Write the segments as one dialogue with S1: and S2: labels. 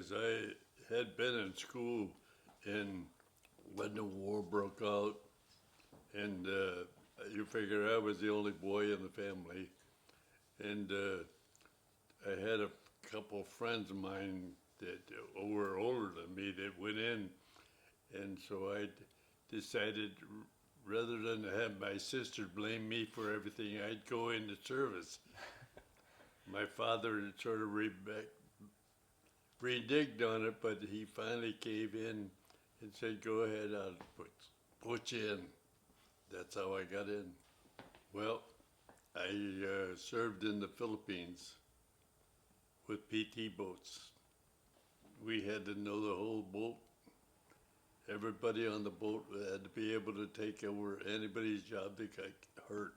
S1: because I had been in school and when the war broke out, and you figure I was the only boy in the family, and I had a couple of friends of mine that were older than me that went in, and so I decided rather than have my sister blame me for everything, I'd go into service. My father sort of reneged on it, but he finally gave in and said, "Go ahead, I'll put you in." That's how I got in. Well, I served in the Philippines with PT boats. We had to know the whole boat. Everybody on the boat had to be able to take over anybody's job that got hurt.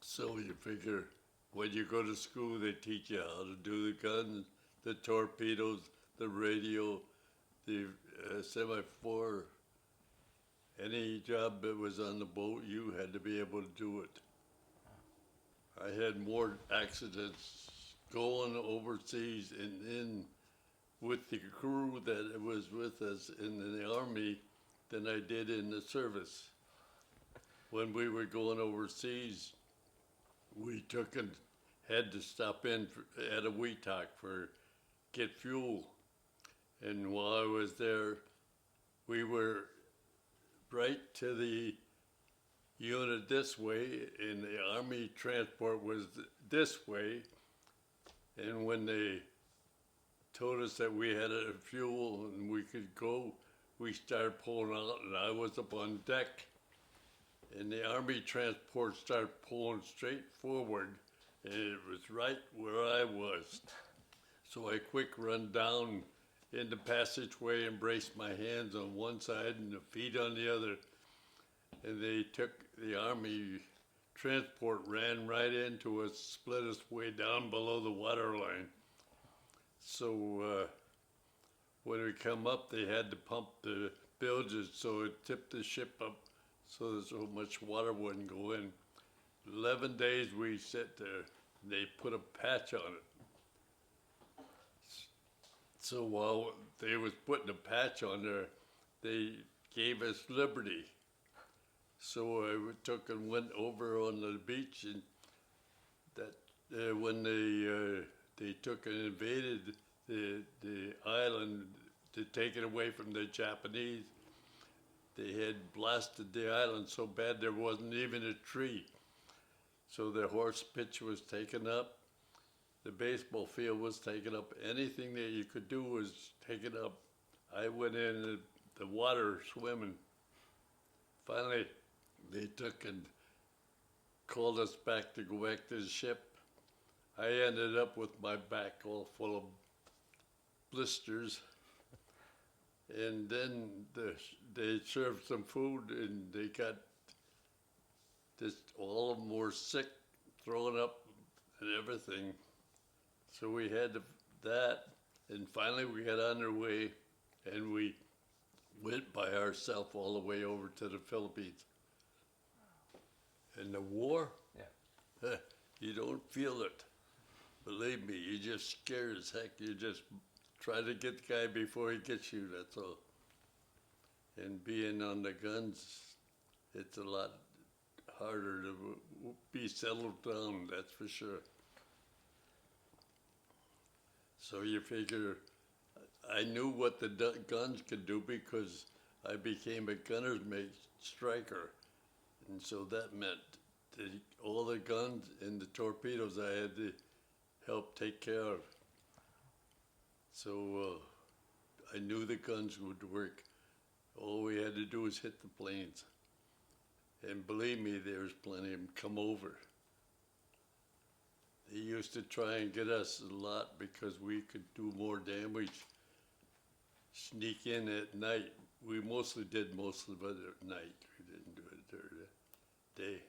S1: So you figure when you go to school, they teach you how to do the guns, the torpedoes, the radio, the semaphore. Any job that was on the boat, you had to be able to do it. I had more accidents going overseas and in with the crew that was with us in the Army than I did in the service. When we were going overseas, we took and had to stop in at a WWII for get fuel. And while I was there, we were right to the unit this way, and the Army transport was this way. And when they told us that we had a fuel and we could go, we started pulling out, and I was up on deck. And the Army transport started pulling straight forward, and it was right where I was. So I quick run down in the passageway and braced my hands on one side and the feet on the other. And they took the Army transport, ran right into us, split us way down below the water line. So when we come up, they had to pump the bilges, so it tipped the ship up so much water wouldn't go in. 11 days we sat there. They put a patch on it. So while they was putting a patch on there, they gave us liberty. So I took and went over on the beach, and that when they took and invaded the island to take it away from the Japanese, they had blasted the island so bad there wasn't even a tree. So the horse pitch was taken up. The baseball field was taken up. Anything that you could do was taken up. I went in the water swimming. Finally, they took and called us back to go back to the ship. I ended up with my back all full of blisters. And then they served some food, and they got all of them were sick, throwing up and everything. So we had that, and finally we got on our way, and we went by ourselves all the way over to the Philippines. And the war, you don't feel it. Believe me, you're just scared as heck. You just try to get the guy before he gets you, that's all. And being on the guns, it's a lot harder to be settled down, that's for sure. So you figure, I knew what the guns could do because I became a gunner's mate striker. And so that meant that all the guns and the torpedoes I had to help take care of. So I knew the guns would work. All we had to do was hit the planes. And believe me, there's plenty of them come over. They used to try and get us a lot because we could do more damage, sneak in at night. We mostly did most of it at night. We didn't do it during the day.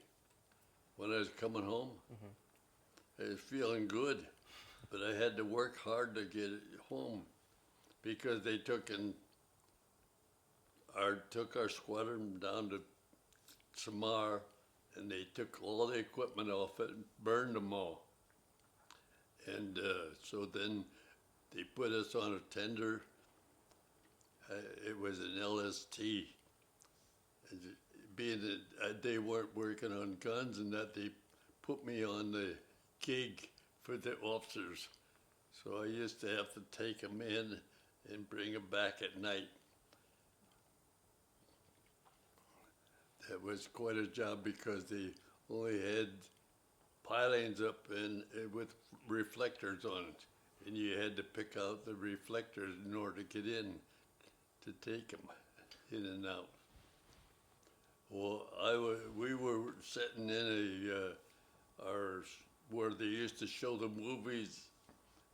S1: When I was coming home, I was feeling good, but I had to work hard to get home because they took our squadron down to Samar, and they took all the equipment off it and burned them all. And so then they put us on a tender. It was an LST. And being that they weren't working on guns and that, they put me on the gig for the officers. So I used to have to take them in and bring them back at night. That was quite a job because they only had pilings up and with reflectors on it. And you had to pick out the reflectors in order to get in to take them in and out. Well, we were sitting in where they used to show the movies,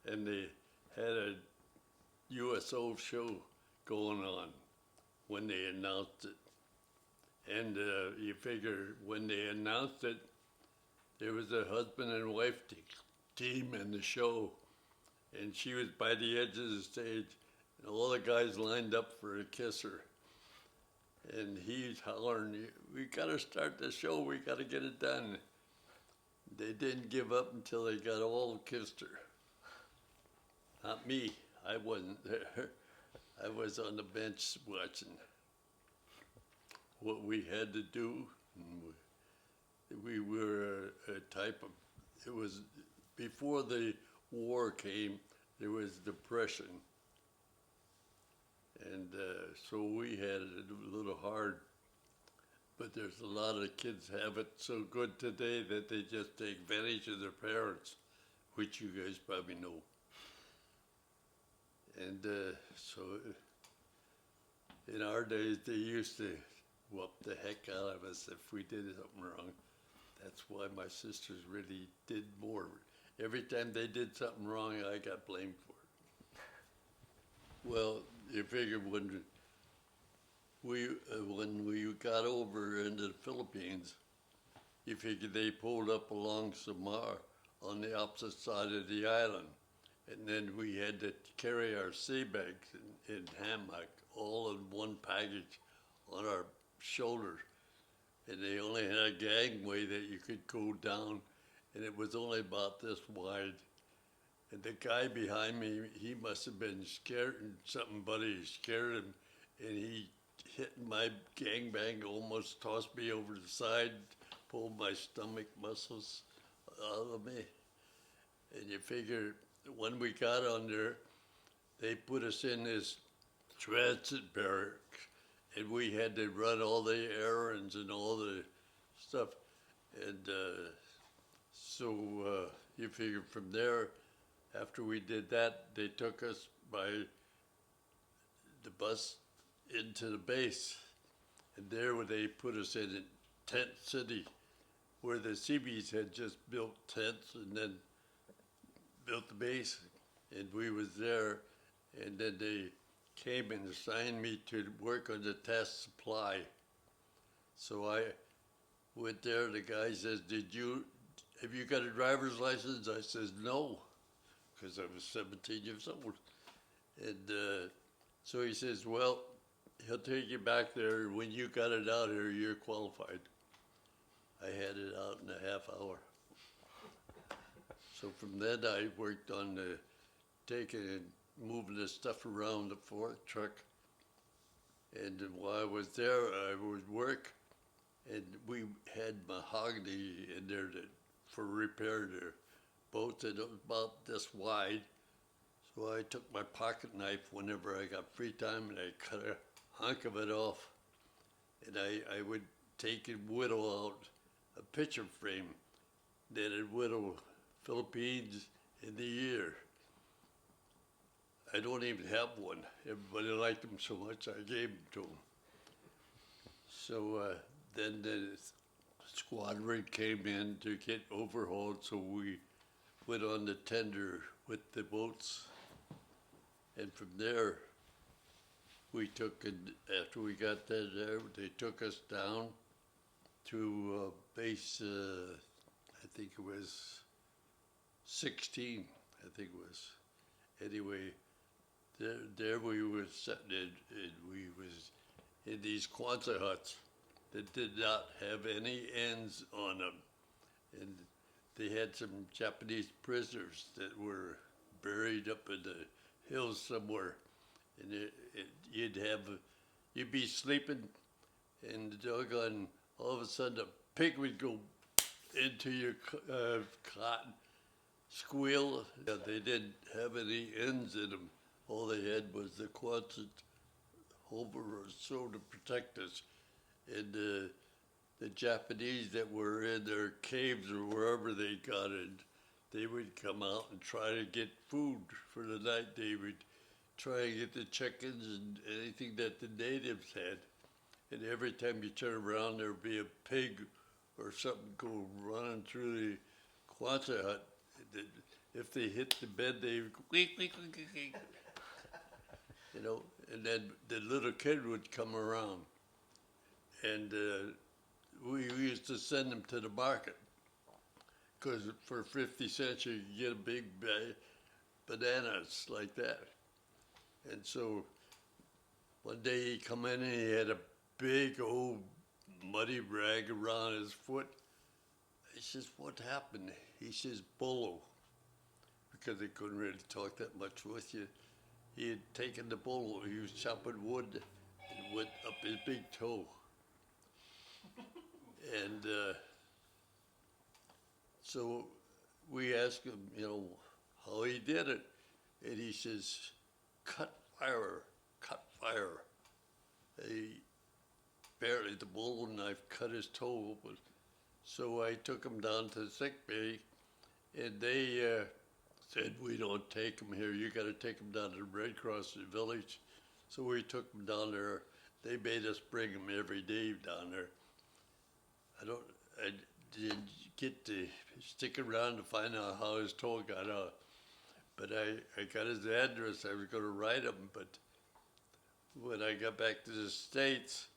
S1: and they had a USO show going on when they announced it. And you figure when they announced it, there was a husband and wife team in the show, and she was by the edge of the stage, and all the guys lined up for to kiss her. And he's hollering, "We got to start the show, we got to get it done." They didn't give up until they got all kissed her. Not me, I wasn't there. I was on the bench watching what we had to do. We were a type of, it was before the war came, there was depression. And so we had it a little hard. But there's a lot of kids have it so good today that they just take advantage of their parents, which you guys probably know. And so in our days, they used to whoop the heck out of us if we did something wrong. That's why my sisters really did more. Every time they did something wrong, I got blamed for it. Well, you figure when we got over into the Philippines, you figure they pulled up along Samar on the opposite side of the island. And then we had to carry our sea bags in hammock, all in one package on our shoulders. And they only had a gangway that you could go down, and it was only about this wide. And the guy behind me, he must have been scared, and somebody scared him, and he hit my gangbang, almost tossed me over the side, pulled my stomach muscles out of me. And you figure, when we got on there, they put us in this transit barracks, and we had to run all the errands and all the stuff. And so you figure from there, after we did that, they took us by the bus into the base. And there they put us in Tent City, where the Seabees had just built tents and then built the base. And we was there, and then they came and assigned me to work on the task supply. So I went there, the guy says, have you got a driver's license? I says, no, because I was 17 years old. And so he says, well, he'll take you back there. When you got it out here, you're qualified. I had it out in a half hour. So from then I worked on taking and moving the stuff around the fork truck. And while I was there, I would work, and we had mahogany in there for repair their boats, and it was about this wide. So I took my pocket knife whenever I got free time, and I cut a hunk of it off. And I would take and whittle out a picture frame that would whittle Philippines in the year. I don't even have one. Everybody liked them so much, I gave them to them. So then the squadron came in to get overhauled, so we went on the tender with the boats. And from there, we took, after we got there, they took us down to base, I think it was 16, I think it was. Anyway, there we were sitting in, and we was in these Kwanzaa huts that did not have any ends on them. And they had some Japanese prisoners that were buried up in the hills somewhere, and you'd be sleeping, and the doggone, all of a sudden a pig would go into your cotton, squeal. Yeah, they didn't have any ends in them. All they had was the quonset over or so to protect us. And the Japanese that were in their caves or wherever they got in, they would come out and try to get food for the night. They would try and get the chickens and anything that the natives had. And every time you turn around, there would be a pig or something go running through the Quonset hut. If they hit the bed, they would go, week, week, week, week. You know, and then the little kid would come around. And we used to send them to the market, because for 50 cents you could get a big bananas like that. And so one day he come in and he had a big old muddy rag around his foot. I says, what happened? He says, bolo, because he couldn't really talk that much with you. He had taken the bolo, he was chopping wood, and went up his big toe. And so we asked him, you know, how he did it. And he says, cut fire. Barely the bolo knife cut his toe open. So I took him down to the sick bay, and they said, we don't take him here. You got to take him down to the Red Cross village. So we took him down there. They made us bring him every day down there. I didn't get to stick around to find out how his toe got out. But I got his address. I was going to write him, but when I got back to the States,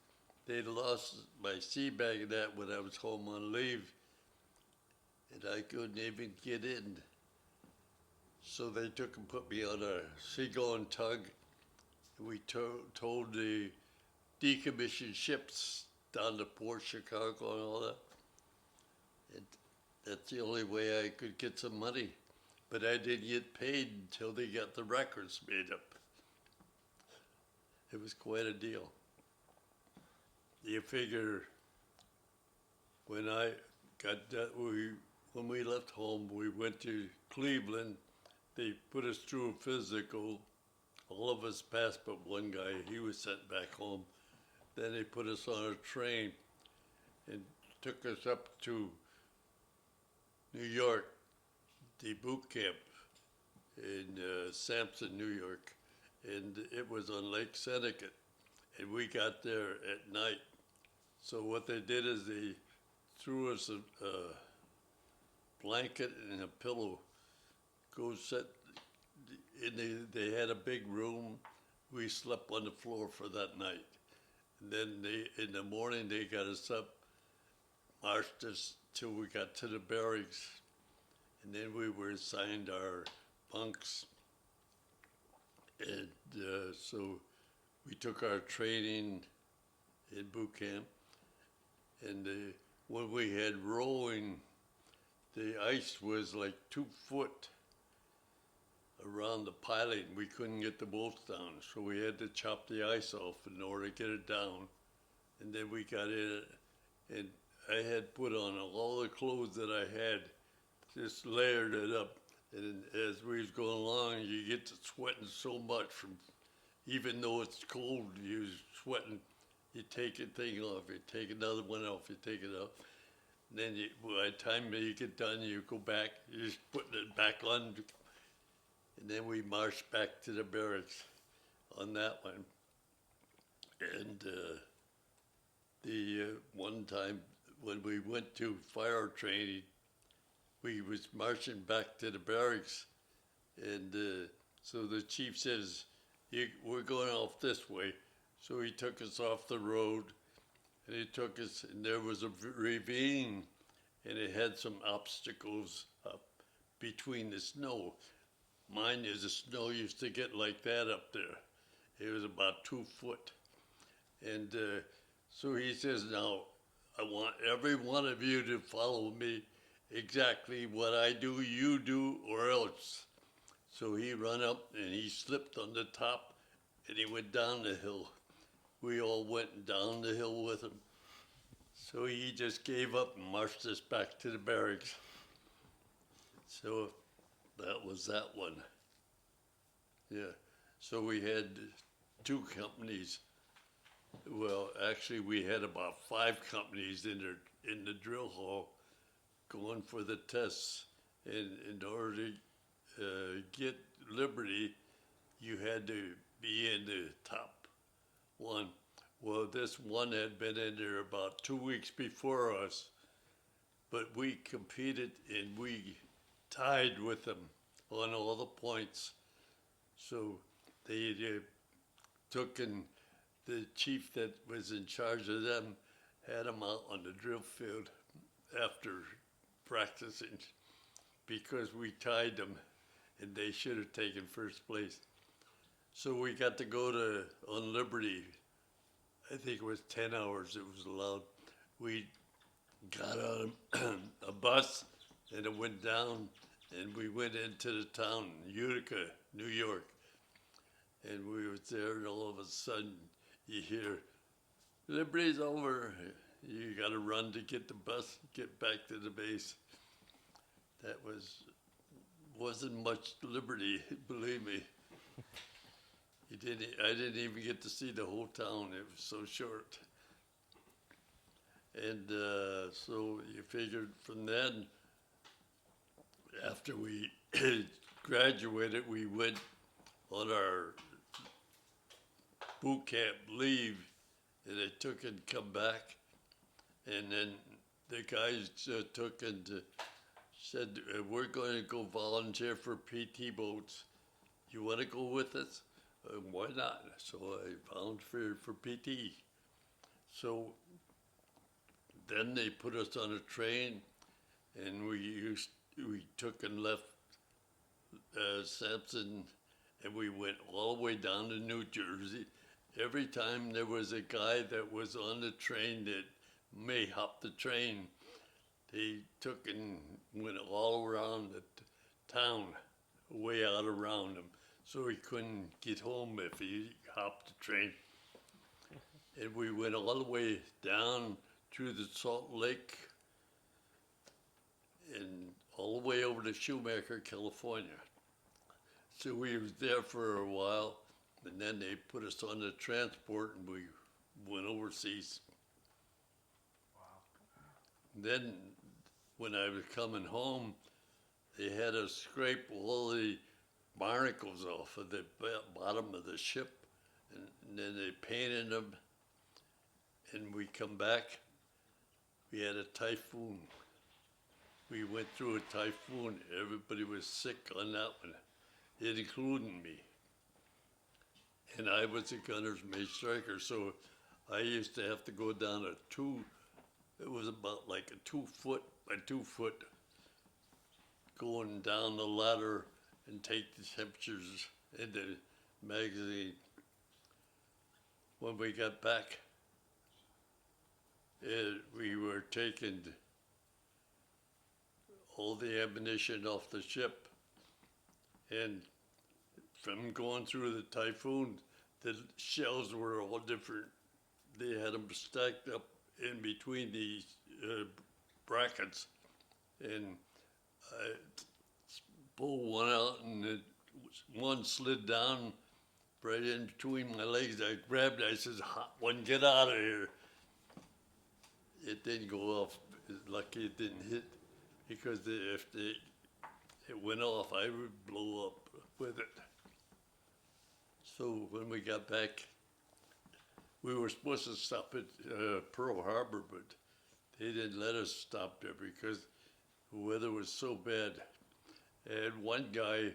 S1: they'd lost my sea bag and that when I was home on leave, and I couldn't even get in. So they took and put me on a seagoing tug. We towed the decommissioned ships down to Port Chicago and all that. And that's the only way I could get some money. But I didn't get paid until they got the records made up. It was quite a deal. You figure when I got that, when we left home, we went to Cleveland. They put us through a physical. All of us passed but one guy. He was sent back home. Then they put us on a train and took us up to New York, the boot camp in Sampson, New York. And it was on Lake Seneca. And we got there at night. So what they did is they threw us a blanket and a pillow. Go sit, they had a big room. We slept on the floor for that night. And then in the morning, they got us up, marched us till we got to the barracks. And then we were assigned our bunks. And so we took our training in boot camp. And when we had rowing, the ice was like 2 foot around the piling. We couldn't get the boats down, so we had to chop the ice off in order to get it down. And then we got in it, and I had put on all the clothes that I had, just layered it up. And as we was going along, you get to sweating so much from, even though it's cold, you're sweating. You take a thing off, you take another one off, you take it off. And then by the time you get done, you go back, you're just putting it back on. And then we marched back to the barracks on that one. And the one time when we went to fire training, we was marching back to the barracks. And so the chief says, we're going off this way. So he took us off the road, and he took us, and there was a ravine, and it had some obstacles up between the snow. Mind you, the snow used to get like that up there. It was about 2 foot. And so he says, now, I want every one of you to follow me exactly what I do, you do, or else. So he run up and he slipped on the top and he went down the hill. We all went down the hill with him. So he just gave up and marched us back to the barracks. So that was that one. Yeah. So we had two companies. Well, actually, we had about 5 companies in the drill hall going for the tests. And in order to get Liberty, you had to be in the top one. Well, this one had been in there about 2 weeks before us, but we competed and we tied with them on all the points. So they took in the chief that was in charge of them, had them out on the drill field after practicing because we tied them and they should have taken first place. So we got to go to, on Liberty, I think it was 10 hours it was allowed. We got on a bus and it went down and we went into the town, Utica, New York. And we was there and all of a sudden you hear, Liberty's over. You got to run to get the bus, get back to the base. That wasn't much Liberty, believe me. I didn't even get to see the whole town. It was so short. And so you figured from then, after we graduated, we went on our boot camp leave, and they took and come back. And then the guys took and said, we're going to go volunteer for PT boats. You want to go with us? Why not? So I volunteered for PT. So then they put us on a train, and we took and left Sampson, and we went all the way down to New Jersey. Every time there was a guy that was on the train that may hop the train, they took and went all around the town, way out around him, so he couldn't get home if he hopped the train. And we went all the way down through the Salt Lake and all the way over to Shoemaker, California. So we was there for a while, and then they put us on the transport and we went overseas. Wow. Then when I was coming home, they had to scrape all the barnacles off of the bottom of the ship, and then they painted them, and we come back, we had a typhoon. We went through a typhoon, everybody was sick on that one, including me. And I was a gunner's mate striker, so I used to have to go down it was about like a 2 foot by 2 foot, going down the ladder and take the temperatures in the magazine. When we got back, we were taking all the ammunition off the ship, and from going through the typhoon, the shells were all different. They had them stacked up in between these brackets, and I pulled one out, and one slid down right in between my legs. I grabbed it, I said, hot one, get out of here. It didn't go off. Lucky it didn't hit, because if it went off, I would blow up with it. So when we got back, we were supposed to stop at Pearl Harbor, but they didn't let us stop there because the weather was so bad. And one guy,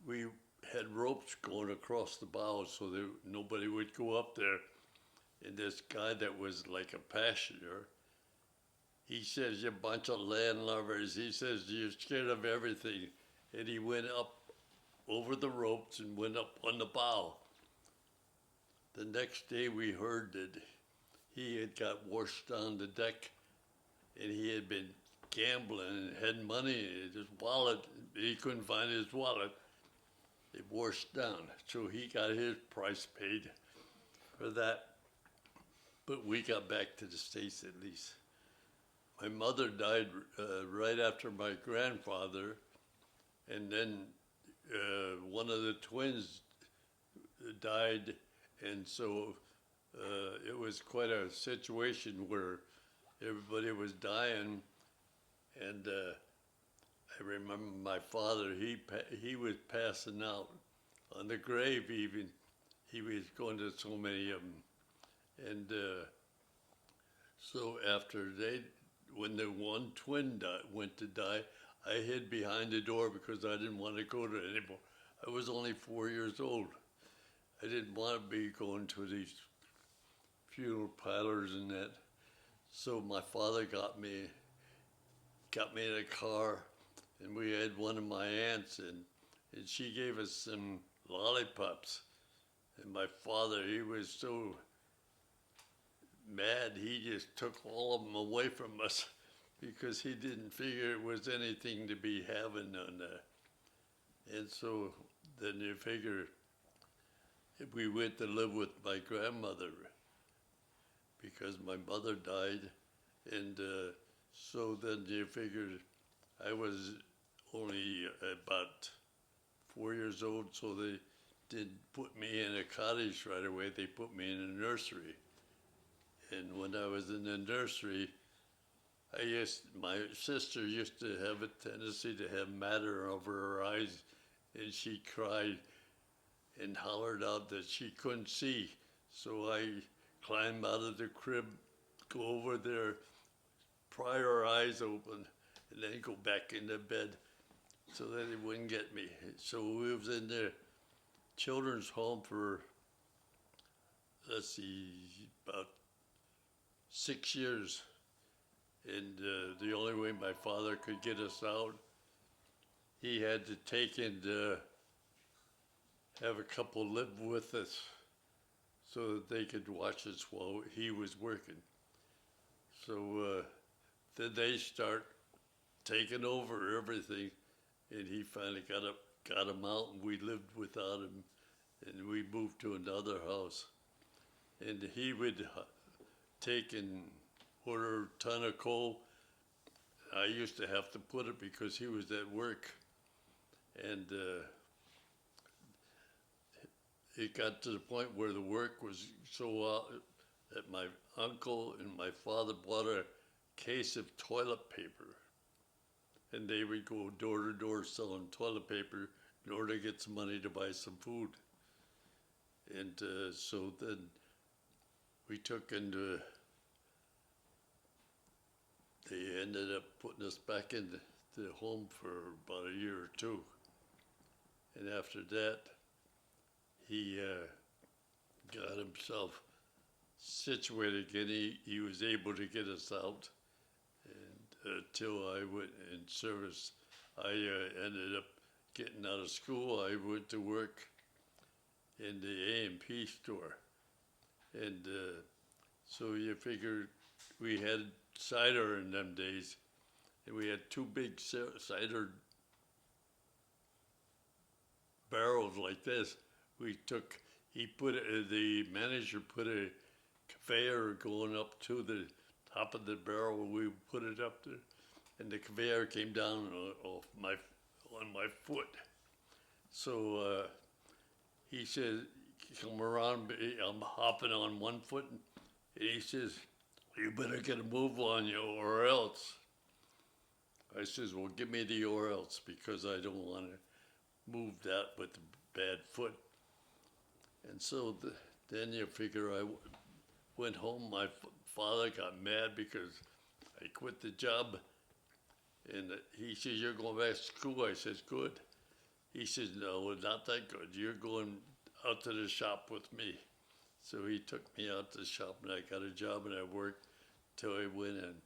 S1: we had ropes going across the bow so that nobody would go up there. And this guy that was like a passenger, he says, you bunch of landlubbers. He says, you're scared of everything. And he went up over the ropes and went up on the bow. The next day we heard that he had got washed on the deck, and he had been gambling and had money in his wallet. He couldn't find his wallet. It washed down. So he got his price paid for that. But we got back to the States at least. My mother died right after my grandfather, and then one of the twins died, and so it was quite a situation where everybody was dying, and I remember my father, he was passing out on the grave even. He was going to so many of them. And so after when the one twin went to die, I hid behind the door because I didn't want to go to it anymore. I was only 4 years old. I didn't want to be going to these funeral parlors and that. So my father got me in a car, and we had one of my aunts, and she gave us some lollipops. And my father, he was so mad, he just took all of them away from us because he didn't figure it was anything to be having on that. And so then you figure we went to live with my grandmother because my mother died. And so then you figured I was only about 4 years old, so they didn't put me in a cottage right away. They put me in a nursery. And when I was in the nursery, my sister used to have a tendency to have matter over her eyes, and she cried and hollered out that she couldn't see. So I climbed out of the crib, go over there, pry her eyes open, and then go back into bed so that it wouldn't get me. So we was in the children's home for, about 6 years. And the only way my father could get us out, he had to take and have a couple live with us so that they could watch us while he was working. So then they start taking over everything, and he finally got him out, and we lived without him, and we moved to another house. And he would take and order a ton of coal. I used to have to put it because he was at work. And it got to the point where the work was so that my uncle and my father bought a case of toilet paper. And they would go door to door selling toilet paper in order to get some money to buy some food. And so then we took into, they ended up putting us back in the home for about a year or two. And after that, he got himself situated again. He was able to get us out. And until I went in service, I ended up getting out of school. I went to work in the A&P store. And so you figure we had cider in them days, and we had two big cider barrels like this. The manager put a conveyor going up to the top of the barrel. We put it up there, and the conveyor came down on my foot. So he says, come around, I'm hopping on one foot, and he says, you better get a move on you or else. I says, well, give me the or else, because I don't want to move that with a bad foot. And so then you figure I went home. My father got mad because I quit the job. And he says, you're going back to school. I says, good. He says, no, not that good. You're going out to the shop with me. So he took me out to the shop, and I got a job, and I worked till I went in.